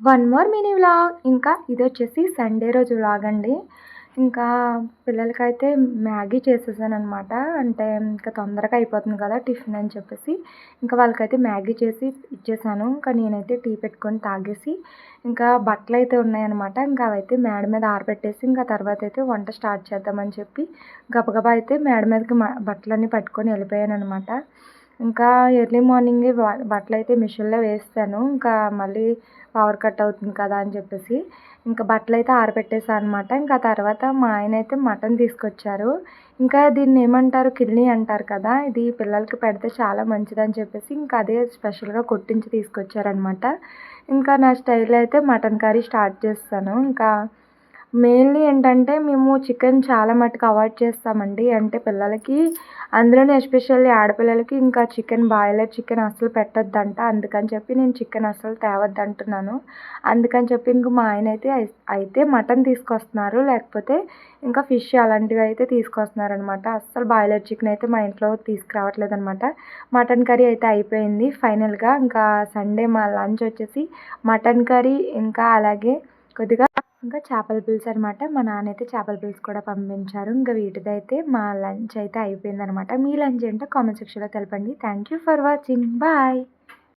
One more mini vlog. ఇంకా ఇదొచ్చేసి Sunday రోజు vlog అండి. ఇంకా పిల్లలకైతే మ్యాగీ చేసేసాననమాట. అంటే ఇంకా తొందరగా అయిపోతుంది కదా టిఫిన్ అని చెప్పేసి, ఇంకా వాళ్ళకైతే మ్యాగీ చేసి ఇచ్చేసాను. ఇంకా నేనైతే టీ పెట్టుకొని తాగేసి, ఇంకా బట్టలైతే ఉన్నాయన్నమాట. ఇంకా అవైతే మేడ మీద ఆరబెట్టేసి, ఇంకా తర్వాత అయితే వంట స్టార్ట్ చేద్దామని చెప్పి గబగబా అయితే మేడ మీదకి బట్టలన్నీ పట్టుకొని వెళ్ళిపోయాననమాట. ఇంకా ఎర్లీ మార్నింగే బట్టలైతే మిషన్‌లో వేసేసాను. ఇంకా మళ్ళీ పవర్ కట్ అవుతుంది కదా అని చెప్పేసి, ఇంకా బట్టలైతే ఆరబెట్టేసా అనమాట. ఇంకా తర్వాత మా ఆయనైతే మటన్ తీసుకొచ్చారు. ఇంకా దీన్ని ఏమంటారు, కిడ్నీ అంటారు కదా! ఇది పిల్లలకి పెడితే చాలా మంచిదని చెప్పేసి, ఇంకా అదే స్పెషల్‌గా కొట్టించి తీసుకొచ్చారనమాట. ఇంకా నా స్టైల్‌లో అయితే మటన్ కర్రీ స్టార్ట్ చేసేసాను. ఇంకా మెయిన్‌లీ ఏంటంటే మేము చికెన్ చాలా మట్టుకు అవాయిడ్ చేస్తామండి. అంటే పిల్లలకి, అందులోను ఎస్పెషల్లీ ఆడపిల్లలకి ఇంకా చికెన్, బాయిలర్ చికెన్ అస్సలు పెట్టొద్దంట. అందుకని చెప్పి నేను చికెన్ అస్సలు తేవద్దంటున్నాను. అందుకని చెప్పి ఇంక మా ఆయనైతే అయితే మటన్ తీసుకొస్తున్నారు. లేకపోతే ఇంకా ఫిష్ అలాంటివి అయితే తీసుకొస్తున్నారనమాట. అస్సలు బాయిలర్ చికెన్ అయితే మా ఇంట్లో తీసుకురావట్లేదనమాట. మటన్ కర్రీ అయితే అయిపోయింది ఫైనల్‌గా. ఇంకా సండే మా లంచ్ వచ్చేసి మటన్ కర్రీ, ఇంకా అలాగే కొద్దిగా ఇంకా చేపల పులుసు అనమాట. మా నాన్నైతే చేపల పులుసు కూడా పంపించారు. ఇంకా వీటిదైతే మా లంచ్ అయితే అయిపోయిందనమాట. మీ లంచ్ ఏంటో కామెంట్ సెక్షన్‌లో తెలపండి. Thank you for watching. Bye.